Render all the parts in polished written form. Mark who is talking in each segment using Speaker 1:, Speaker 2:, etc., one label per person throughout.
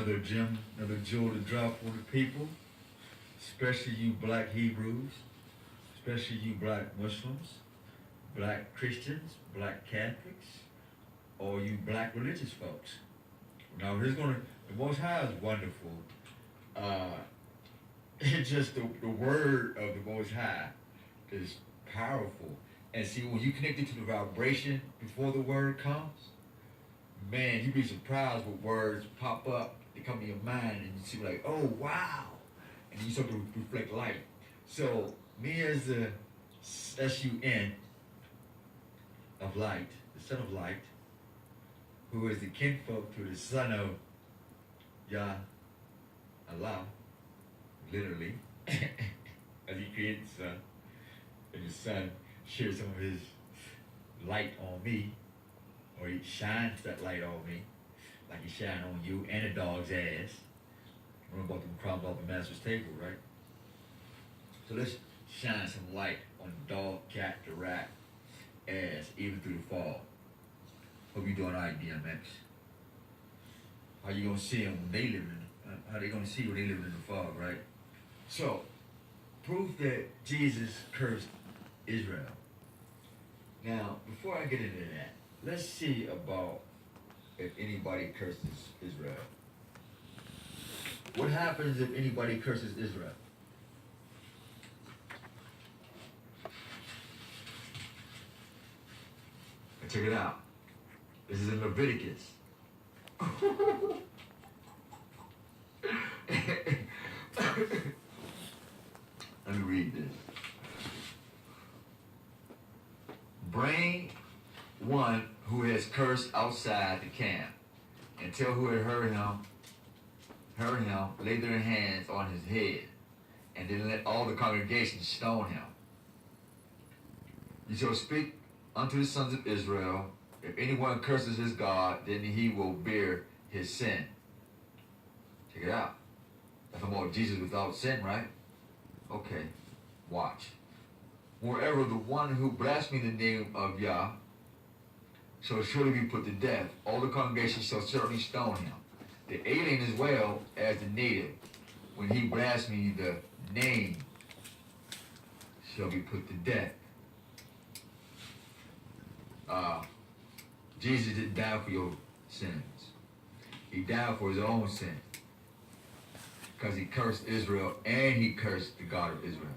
Speaker 1: another jewel to drop on the people, especially you black Hebrews, especially you black Muslims, black Christians, black Catholics, or you black religious folks. Now, the Most High is wonderful. Uh, it's just the word of the Most High is powerful. And see, when you connect it to the vibration before the word comes, man, you'd be surprised what words pop up. They come to your mind, and you see like, oh wow, and you start to reflect light. So me as the SUN of light, the son of light, who is the kinfolk to the son of Yah Allah, literally, as he created the sun, and the sun shares some of his light on me, or he shines that light on me, like he shine on you and a dog's ass. Remember about them crumbs off the master's table, right? So let's shine some light on the dog, cat, the rat, ass, even through the fall. Hope you doing all right, DMX. How you gonna see them when they live in? How they gonna see you when they live in the fog, right? So, proof that Jesus cursed Israel. Now, before I get into that, let's see about if anybody curses Israel. What happens if anybody curses Israel? Check it out. This is in Leviticus. Let me read this. Bring one who has cursed outside the camp, and tell who had heard him, lay their hands on his head, and then let all the congregation stone him. You shall speak unto the sons of Israel, if anyone curses his God, then he will bear his sin. Check it out. That's about Jesus without sin, right? Okay, watch. Moreover, the one who blasphemes the name of Yah shall surely be put to death. All the congregation shall certainly stone him. The alien as well as the native, when he blasphemes the name, shall be put to death. Jesus didn't die for your sins. He died for his own sin. Because he cursed Israel and he cursed the God of Israel.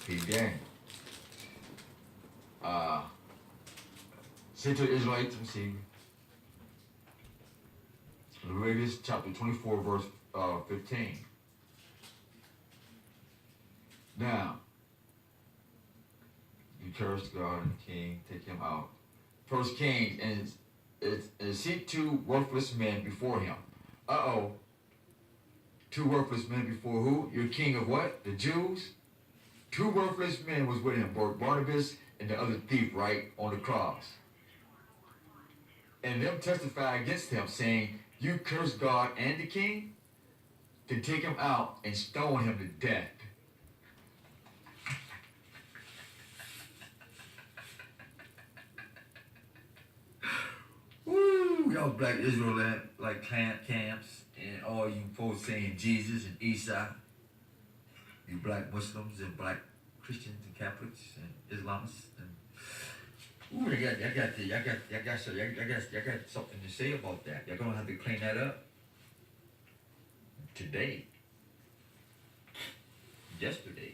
Speaker 1: He did. Say to the Israelites, let me see. Leviticus chapter 24, verse 15. Now, you curse God and the king, take him out. First Kings, and sent two worthless men before him. Two worthless men before who? Your king of what? The Jews? Two worthless men was with him, Barnabas and the other thief, right, on the cross. And them testify against him, saying, you curse God and the king? Then take him out and stone him to death. Woo! Y'all black Israelite like camps and all you folks saying Jesus and Isa. You black Muslims and black Christians and Catholics and Islamists and ooh, y'all got something to say about that. Y'all gonna have to clean that up today. Yesterday.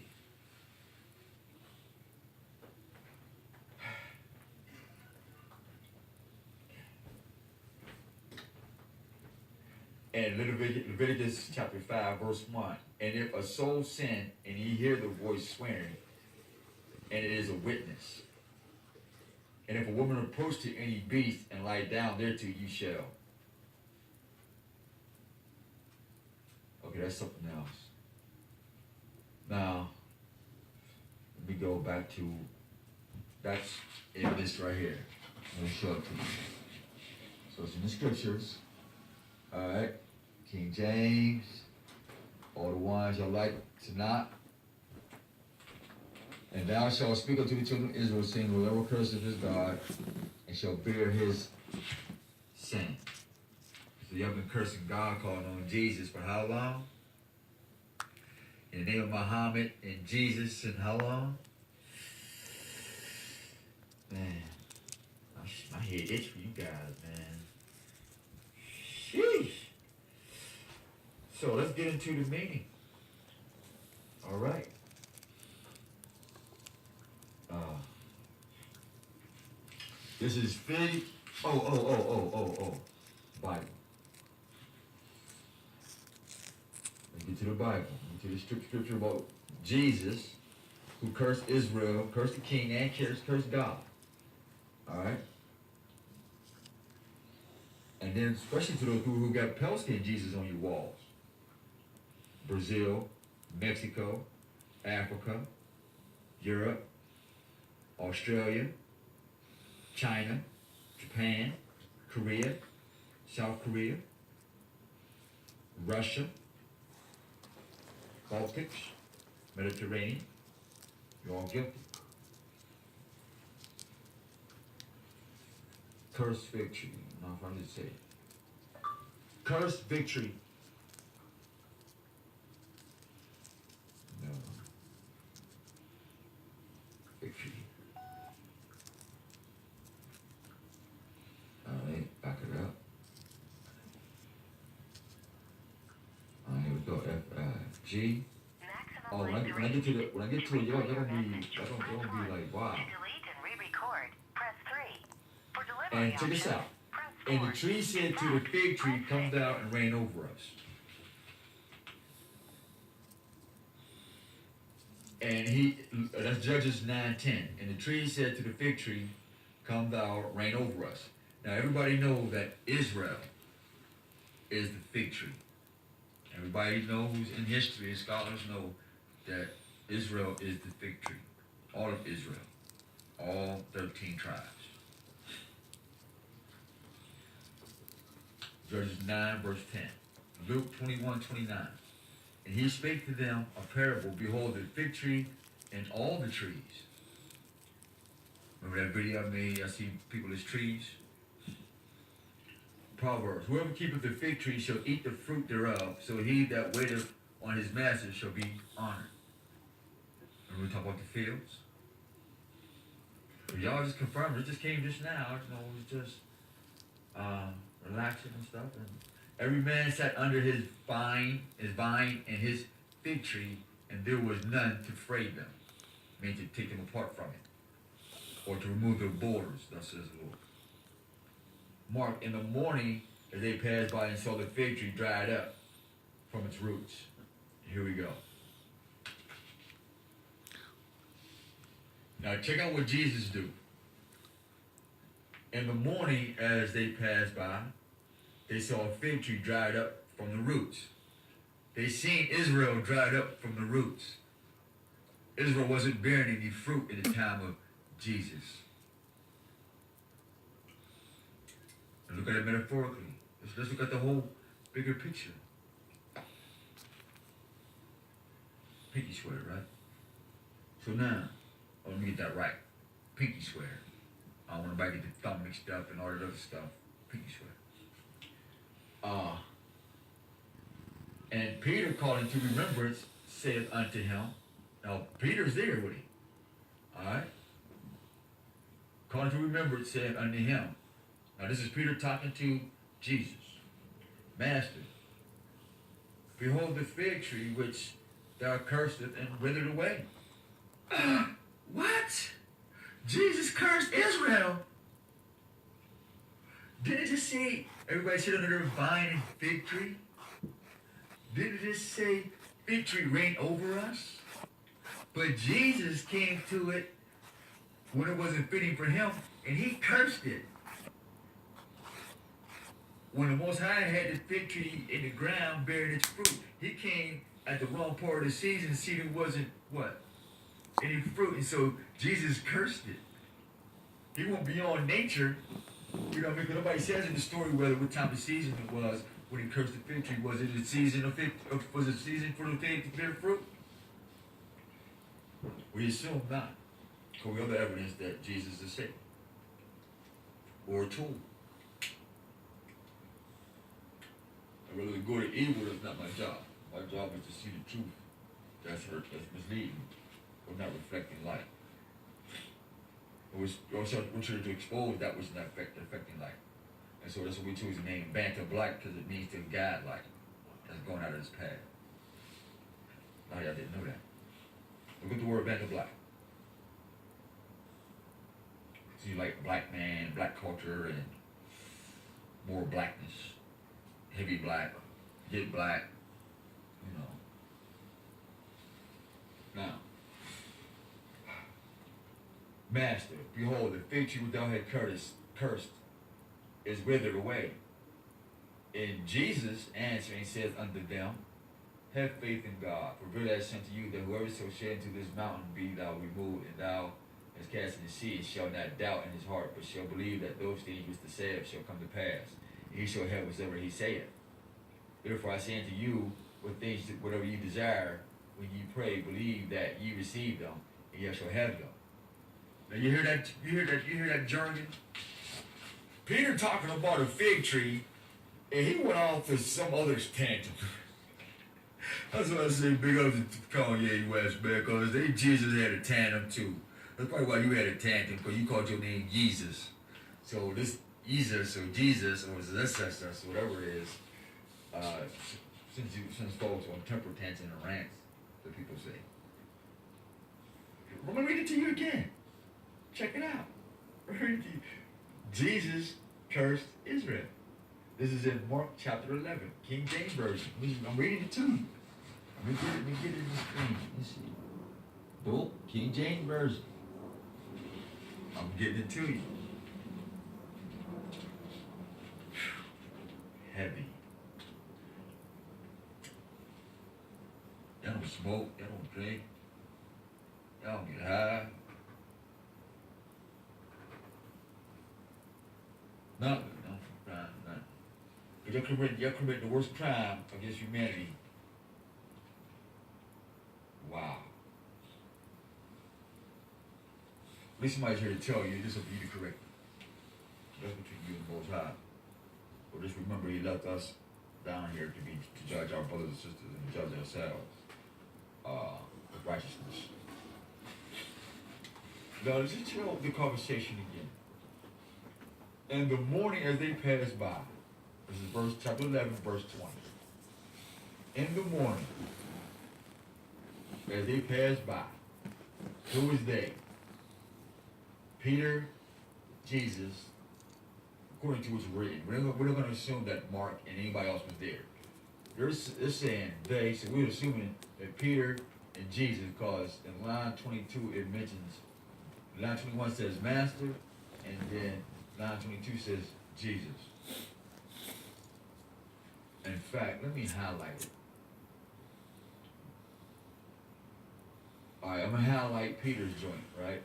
Speaker 1: And Leviticus chapter 5, verse 1. And if a soul sin, and ye hear the voice swearing, and it is a witness. And if a woman approach to any beast and lie down thereto, you shall. Okay, that's something else. Now, let me go back to, that's in this right here. I'm going to show it to you. So it's in the scriptures. All right. King James, all the ones y'all like to not. And thou shalt speak unto the children of Israel, saying, whoever curses his God, and shall bear his sin. So y'all been cursing God, calling on Jesus for how long? In the name of Muhammad and Jesus and how long? Man, my head itch for you guys, man. Sheesh. So let's get into the meaning. All right. This is fig. Oh. Bible. Let's get to the Bible. Get to the scripture about Jesus, who cursed Israel, cursed the king, and cursed God. All right. And then, especially to those people who got pale skin Jesus on your walls. Brazil, Mexico, Africa, Europe, Australia, China, Japan, Korea, South Korea, Russia, Baltics, Mediterranean. You're all guilty. Cursed victory. No, if I just say it. Cursed victory. No. Victory. Alright, back it up. Alright, here we go. G. Oh, when I get to it, y'all gonna be like, wow. And check this out. And the tree said to the fig tree, come down and reign over us. And that's Judges 9:10. And the tree said to the fig tree, come thou, reign over us. Now everybody knows that Israel is the fig tree. Everybody knows in history, scholars know that Israel is the fig tree. All of Israel. All 13 tribes. Judges 9, verse 10. Luke 21:29. And he spake to them a parable. Behold, the fig tree and all the trees. Remember that video I made? I see people as trees. Proverbs. Whoever keepeth the fig tree shall eat the fruit thereof. So he that waiteth on his master shall be honored. Remember we talk about the fields? But y'all just confirmed. It just came just now. It was just relaxing and stuff. And every man sat under his vine and his fig tree, and there was none to fray them. I mean, to take them apart from it, or to remove their borders, thus says the Lord. Mark, in the morning, as they passed by and saw the fig tree dried up from its roots. Here we go. Now check out what Jesus do. In the morning, as they passed by, they saw a fig tree dried up from the roots. They seen Israel dried up from the roots. Israel wasn't bearing any fruit in the time of Jesus. And look at it metaphorically. Let's look at the whole bigger picture. Pinky sweater, right? So now, let me get that right. Pinky sweater. I don't want nobody to get the thumb mixed up and all that other stuff. Pinky sweater. And Peter, calling to remembrance, said unto him. Now, Peter's there with him. Alright? Calling to remembrance, said unto him. Now, this is Peter talking to Jesus. Master, behold the fig tree which thou cursedst and withered away. What? Jesus cursed Israel? Didn't it just say everybody sit under their vine and fig tree? Didn't it just say fig tree reign over us? But Jesus came to it when it wasn't fitting for him, and he cursed it. When the Most High had the fig tree in the ground bearing its fruit, he came at the wrong part of the season to see there wasn't what? Any fruit. And so Jesus cursed it. He went beyond nature. You know, because nobody says in the story what time of season it was when he cursed the fig tree. Was it a season was it a season for the fig to bear fruit? We assume not. Because we have the evidence that Jesus is sick. Or a tool. And whether we go to evil, that's not my job. My job is to see the truth that's hurt, that's misleading, or not reflecting light. We're trying to expose that which is not affecting light. And so that's what we choose the name Banter Black, because it means to guide light that's going out of its path. Now y'all didn't know that. Look at the word Banter Black. So you like black man, black culture, and more blackness. Heavy black, get black, you know. Now, Master, behold, the fig tree which thou hast cursed is withered away. And Jesus answering says unto them, have faith in God, for verily I say unto you that whoever shall say unto this mountain, be thou removed, and thou hast cast in the sea, and shall not doubt in his heart, but shall believe that those things which the saith shall come to pass, and he shall have whatsoever he saith. Therefore I say unto you, whatever you desire, when ye pray, believe that ye receive them, and ye shall have them. Now you hear that? You hear that jargon? Peter talking about a fig tree, and he went off to some other tangent. That's why I say big up to Kanye West, man, because Jesus had a tandem too. That's probably why you had a tandem, because you called your name Jesus. So this Jesus or Jesus or this, whatever it is, since folks on temper tantrums and rants that people say. I'm gonna read it to you again. Check it out. Jesus cursed Israel. This is in Mark chapter 11, King James Version. I'm reading it to you. Let me get it in the screen. Let's see. Boom, King James Version. I'm getting it to you. Heavy. Y'all don't smoke, y'all don't drink, y'all don't get high. Nothing. But y'all commit the worst crime against humanity. Wow. At least somebody's here to tell you this will be the correct. That's between you and the Most High. But just remember, he left us down here to judge our brothers and sisters and judge ourselves with righteousness. Now let's just chill the conversation again. And the morning as they passed by, this is chapter 11, verse 20. In the morning, as they passed by, who was they? Peter, Jesus, according to what's written. We're not going to assume that Mark and anybody else was there. They're saying they, so we're assuming that Peter and Jesus, because in line 22 it mentions, line 21 says Master, and then line 22 says Jesus. In fact, let me highlight it. All right, I'm going to highlight Peter's joint, right?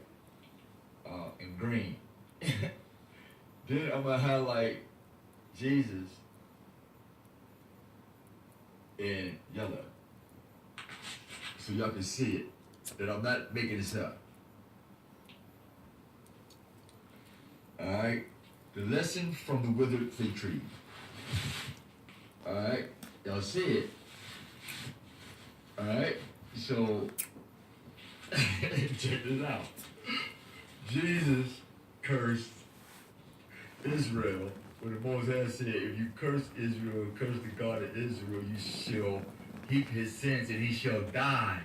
Speaker 1: In green. Then I'm going to highlight Jesus in yellow. So y'all can see it, that I'm not making this up. All right, the lesson from the withered fig tree. All right, y'all see it. All right, so check this out. Jesus cursed Israel, when the Most High said, if you curse Israel, curse the God of Israel, you shall heap his sins and he shall die.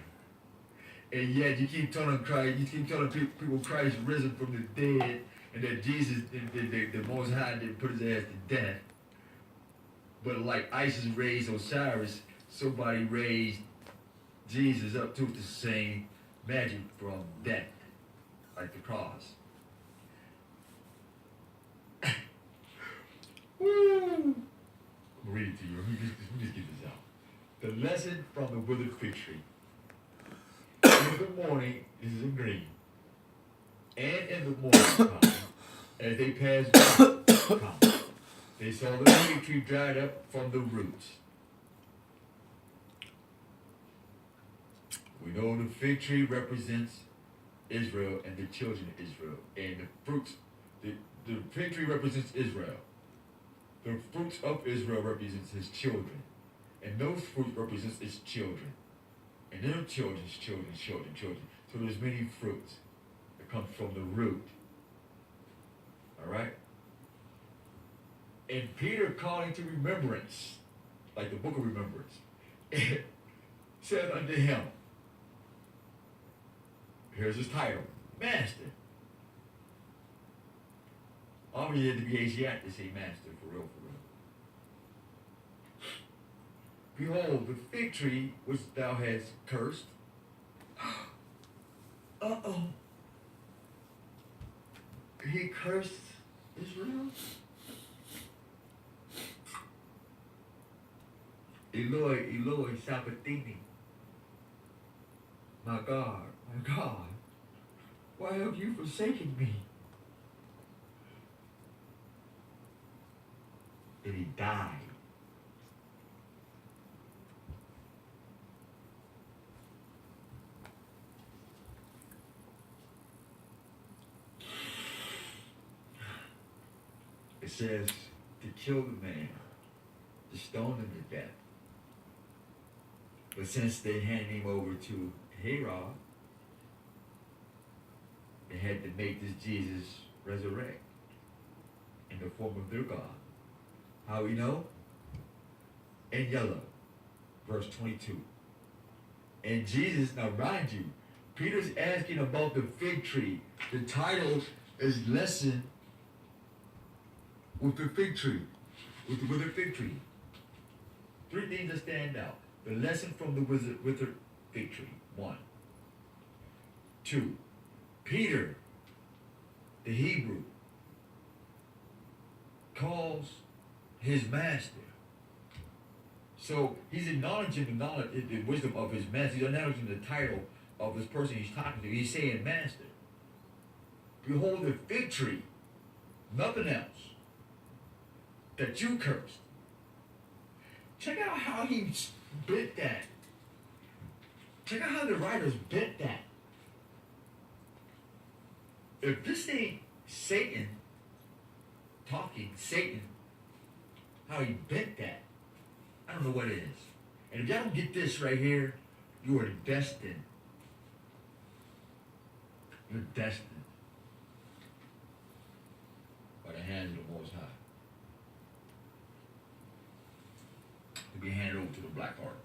Speaker 1: And yet you keep telling Christ, you keep telling people Christ risen from the dead, and that Jesus, the Most High didn't put his ass to death. But like Isis raised Osiris, somebody raised Jesus up to the same magic from death, like the cross. Woo! I'm gonna read it to you. Let me just get this out. The lesson from the withered fig tree. In the morning, this is in green, and in the morning time, as they passed by, they saw the fig tree dried up from the roots. We know the fig tree represents Israel and the children of Israel, and the fruits, the fig tree represents Israel. The fruits of Israel represents his children. And those fruits represents his children. And their children's children's children, children. So there's many fruits that come from the root. Alright? And Peter calling to remembrance, like the book of remembrance, said unto him, here's his title, Master. Obviously, you had to be Asiatic to say master, for real, for real. Behold, the fig tree which thou hast cursed. Uh-oh. He cursed Israel? Eloi, Eloi, Sabbathini. My God, why have you forsaken me? And he died. It says to kill the man, to stone him to death. But since they handed him over to Herod, they had to make this Jesus resurrect in the form of their God. How we know? In yellow, verse 22. And Jesus, now mind you, Peter's asking about the fig tree. The title is Lesson with the Fig Tree. With the fig tree. Three things that stand out. The lesson from the withered fig tree. 1. 2. Peter, the Hebrew, calls his master. So he's acknowledging the knowledge, the wisdom of his master. He's acknowledging the title of this person he's talking to. He's saying, Master, behold the fig tree, nothing else, that you cursed. Check out how he bit that. Check out how the writers bit that. If this ain't Satan talking, Satan, how he bent that, I don't know what it is. And if y'all don't get this right here, you are destined. You're destined by the hand of the Most High to be handed over to the black heart.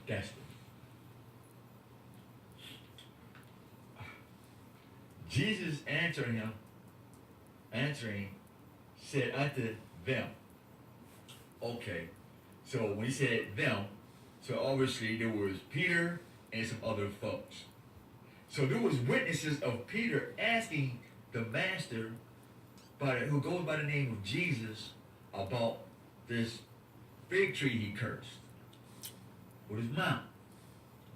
Speaker 1: Destined. Jesus answering, said unto them. Okay, so when he said them, so obviously there was Peter and some other folks. So there was witnesses of Peter asking the master, who goes by the name of Jesus, about this fig tree he cursed. With his mouth,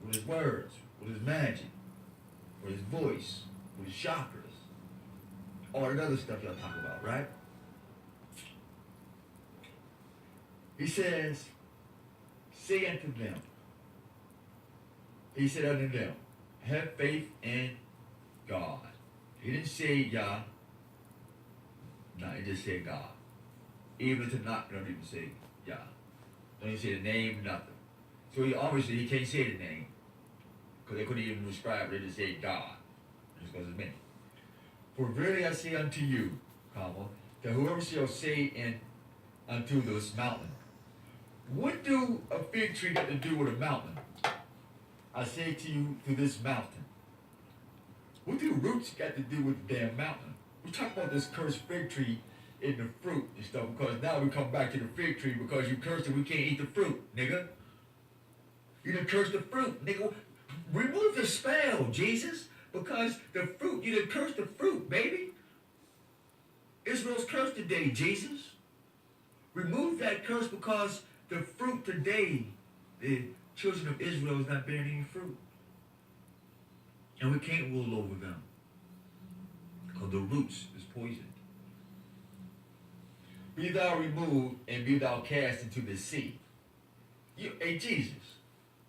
Speaker 1: with his words, with his magic, with his voice, with his chakras, all that other stuff y'all talk about, right? He says, say unto them, he said unto them, have faith in God. He didn't say Yah. No, he just said God. Even to not, don't even say Yah. Don't even say the name, nothing. So he obviously he can't say the name. Because they couldn't even describe it, they just say God. Just because it's meant. For verily I say unto you, comma, that whoever shall say unto this mountain, what do a fig tree got to do with a mountain? I say to you, to this mountain. What do roots got to do with the damn mountain? We talk about this cursed fig tree in the fruit and stuff, because now we come back to the fig tree because you cursed it, we can't eat the fruit, nigga. You done cursed the fruit, nigga. Remove the spell, Jesus, because the fruit, you done cursed the fruit, baby. Israel's cursed today, Jesus. Remove that curse because the fruit today, the children of Israel is not bearing any fruit. And we can't rule over them because the roots is poisoned. Be thou removed and be thou cast into the sea. Hey, Jesus,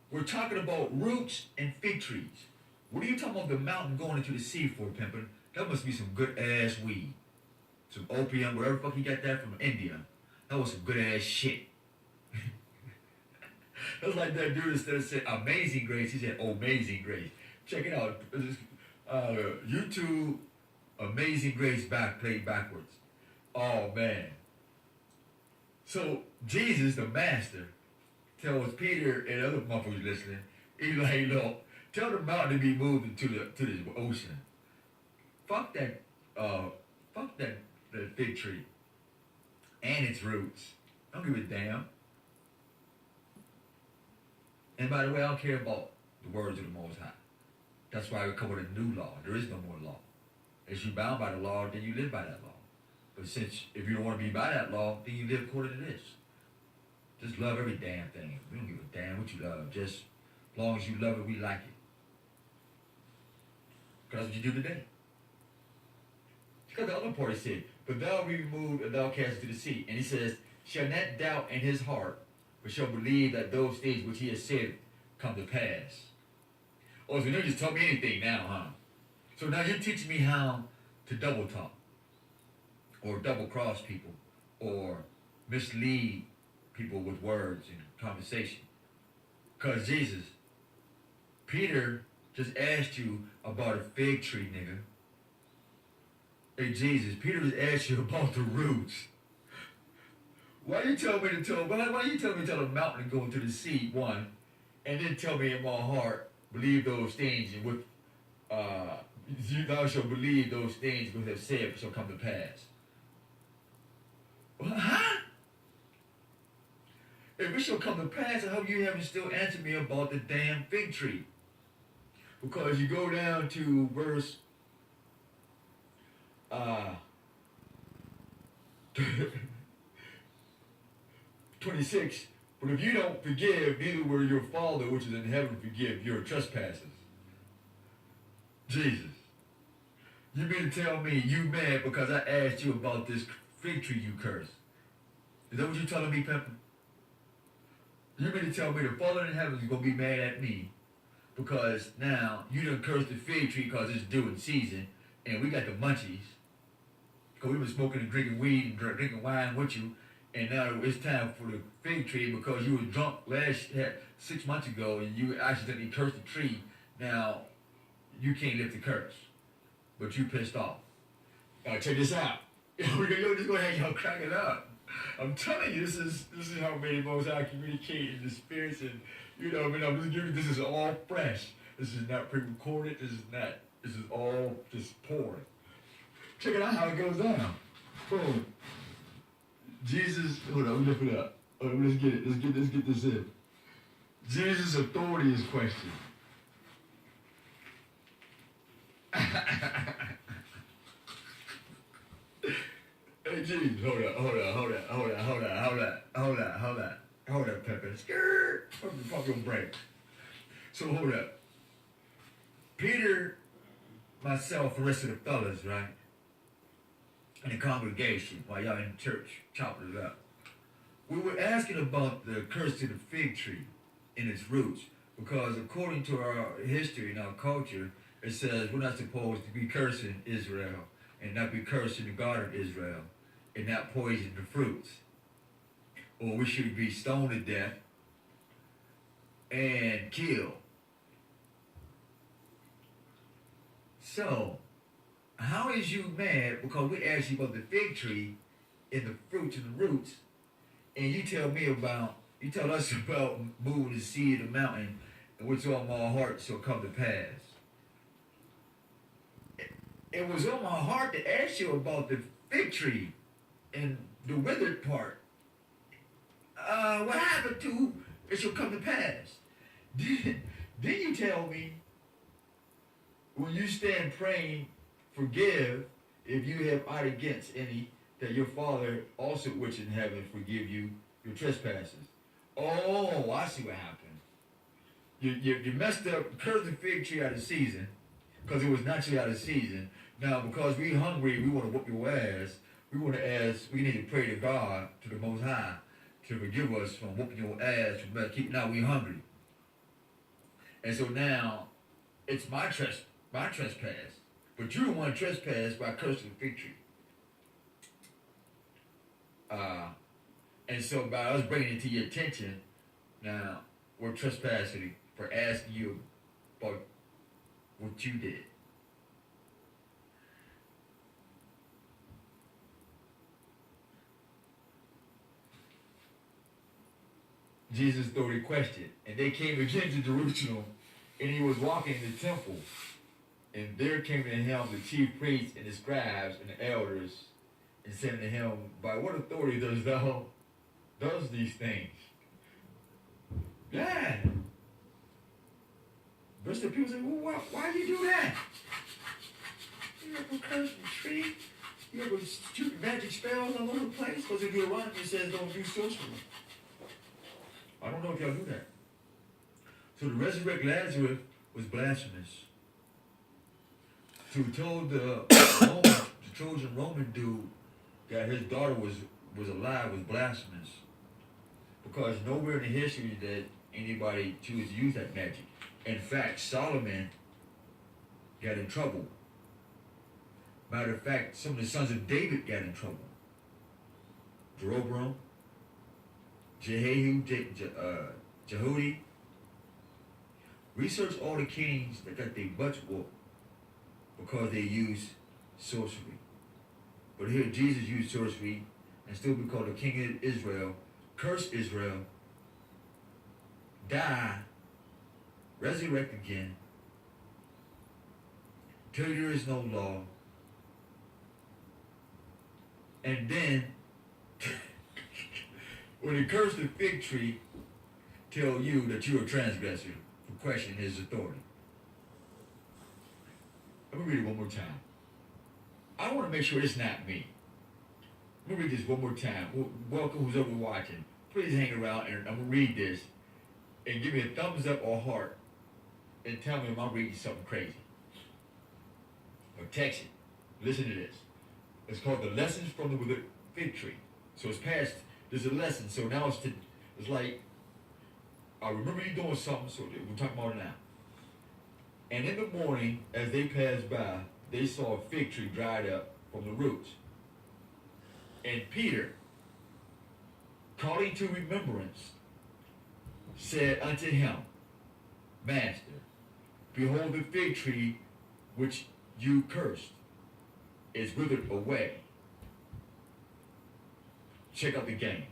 Speaker 1: we're talking about roots and fig trees. What are you talking about the mountain going into the sea for, pimpin'? That must be some good ass weed. some opium, wherever the fuck he got that from, India. That was some good ass shit. That's like that dude instead of saying Amazing Grace, he said Amazing Grace. Check it out. YouTube Amazing Grace played backwards. Oh man. So Jesus, the master, tells Peter and other motherfuckers listening, he's like, look, tell the mountain to be moved into the ocean. Fuck that fig tree and its roots. I don't give a damn. And by the way, I don't care about the words of the Most High. That's why we come with a new law. There is no more law. If you're bound by the law, then you live by that law. But since if you don't want to be by that law, then you live according to this. Just love every damn thing. We don't give a damn what you love. Just as long as you love it, we like it. Because that's what you do today. Because the other part he said, but thou be removed and thou cast into the sea. And he says, shall not doubt in his heart, but shall believe that those things which he has said come to pass. Oh, so you just tell me anything now, huh? So now you're teaching me how to double talk, or double cross people, or mislead people with words and conversation. Because Jesus, Peter just asked you about a fig tree, nigga. Hey Jesus, Peter just asked you about the roots. Why you tell me to tell a mountain to go into the sea, one, and then tell me in my heart, believe those things, and with thou shalt believe those things which have said shall come to pass. Well, huh? If it shall come to pass, I hope you haven't still answered me about the damn fig tree. Because you go down to verse 26, but if you don't forgive, neither will your Father which is in heaven forgive your trespasses. Jesus, you mean to tell me you mad because I asked you about this fig tree you cursed? Is that what you're telling me, Pepper? You mean to tell me the Father in heaven is going to be mad at me because now you done cursed the fig tree because it's due in season and we got the munchies because we been smoking and drinking weed and drinking wine with you, and now it's time for the fig tree because you were drunk 6 months ago and you accidentally cursed the tree. Now you can't lift the curse, but you pissed off. Now check this out. We're just gonna have y'all crack it up. I'm telling you, this is how many Most High communicate in the spirits, and I'm just giving you, this is all fresh. This is not pre-recorded. This is all just pouring. Check it out how it goes down. Boom. Jesus, hold on, lift it up. Let's get it. Let's get this in. Jesus' authority is questioned. Hey, Jesus, hold up, Pepper. Skirt. Pump your brakes. So hold up. Peter, myself, the rest of the fellas, right? In the congregation, while y'all in church, chopping it up. We were asking about the curse to the fig tree and its roots, because according to our history and our culture, it says we're not supposed to be cursing Israel and not be cursing the God of Israel and not poison the fruits. Or we should be stoned to death and killed. So, how is you mad because we asked you about the fig tree and the fruits and the roots, and you tell us about moving the sea of the mountain, and which on my heart shall come to pass? It was on my heart to ask you about the fig tree and the withered part. What happened to it shall come to pass? Then you tell me, when you stand praying, forgive if you have aught against any, that your Father also which in heaven forgive you your trespasses. Oh, I see what happened. You messed up, cursed the fig tree out of season, because it was naturally out of season. Now, because we hungry, we want to whoop your ass. We want to ask, we need to pray to God, to the Most High, to forgive us from whooping your ass. Now we hungry. And so now, it's my trespass. But you don't want to trespass by cursing the fig tree. And so by us bringing it to your attention, now we're trespassing for asking you about what you did. Jesus threw the question, and they came again to Jerusalem, and he was walking in the temple, and there came to him the chief priests and the scribes and the elders, and said to him, by what authority does thou does these things? Yeah. Verse the people say, well, why do you do that? You ever curse the tree? You ever shoot magic spells all over the place? Because if you're around, it says don't use sorcery. I don't know if y'all do that. So to resurrect Lazarus was blasphemous. So he told the Trojan Roman dude that his daughter was alive was blasphemous. Because nowhere in the history did anybody choose to use that magic. In fact, Solomon got in trouble. Matter of fact, some of the sons of David got in trouble. Jeroboam, Jehu, Jehudi. Research all the kings that got their butts whooped because they used sorcery. But here Jesus used sorcery and still be called the king of Israel, curse Israel, die, resurrect again, tell you there is no law, and then when he cursed the fig tree, tell you that you're a transgressor for questioning his authority. Let me read it one more time. I want to make sure it's not me. Let me read this one more time. Welcome, who's over watching. Please hang around and I'm going to read this and give me a thumbs up or heart and tell me if I'm reading something crazy. Or text it. Listen to this. It's called The Lessons from the Fig Tree. So it's past, there's a lesson. So now it's like, I remember you doing something, so we're talking about it now. And in the morning, as they passed by, they saw a fig tree dried up from the roots. And Peter, calling to remembrance, said unto him, Master, behold, the fig tree which you cursed is withered away. Check out the game.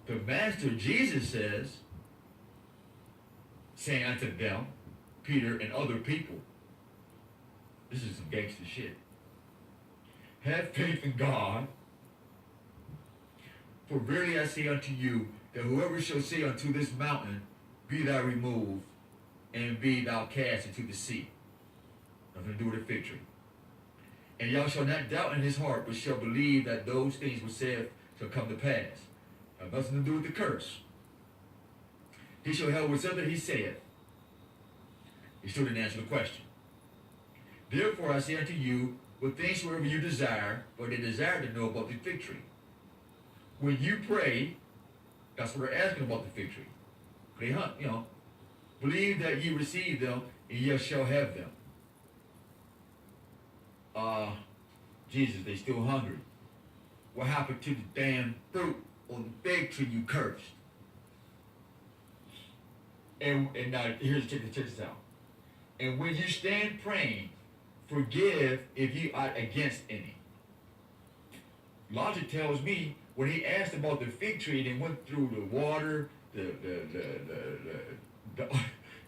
Speaker 1: The Master, Jesus says, saying unto them, Peter and other people, this is some gangster shit. Have faith in God, for verily I say unto you, that whoever shall say unto this mountain, be thou removed, and be thou cast into the sea. Nothing to do with the fig tree. And y'all shall not doubt in his heart, but shall believe that those things which saith shall come to pass. Have nothing to do with the curse. He shall have whatsoever he saith. He still didn't answer the question. Therefore I say unto you, what things soever you desire, or they desire to know about the fig tree. When you pray, that's what they're asking about the fig tree. They hunt, believe that ye receive them, and ye shall have them. Jesus, they still hungry. What happened to the damn fruit on the fig tree you cursed? And now check this out. And when you stand praying, forgive if you are against any. Logic tells me when he asked about the fig tree, they went through the water,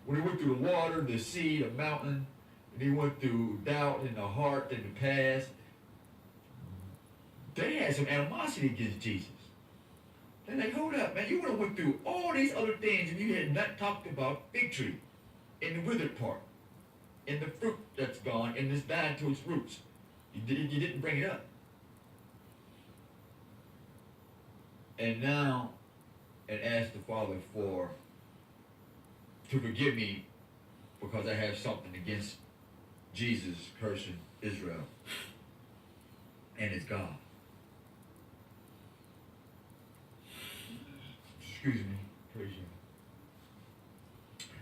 Speaker 1: when he went through the water, the sea, the mountain, and he went through doubt in the heart and the past. They had some animosity against Jesus. They're like, hold up, man, you would have went through all these other things and you had not talked about fig tree in the withered part, in the fruit that's gone, and it's dying to its roots. You didn't bring it up. And now, and ask the Father to forgive me because I have something against Jesus cursing Israel and his God. Excuse me, praise you.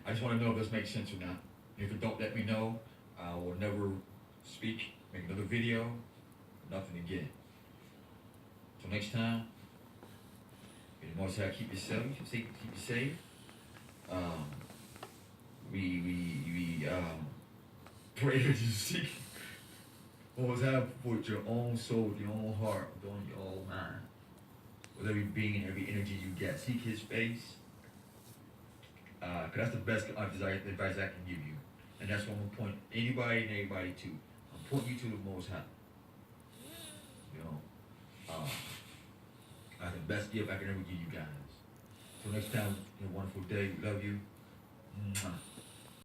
Speaker 1: I just want to know if this makes sense or not. If it don't, let me know. I will never speak, make another video, nothing again. So next time, may the Most High keep you safe, keep you safe. We pray that you seek Most High with your own soul, with your own heart, with your own mind, with every being and every energy you get. Seek His face. Cause that's the best advice I can give you. And that's what I'm gonna point anybody and everybody to. I'm pointing you to the Most High. You know, that's the best gift I can ever give you guys. So next time, a wonderful day. Love you. Mwah.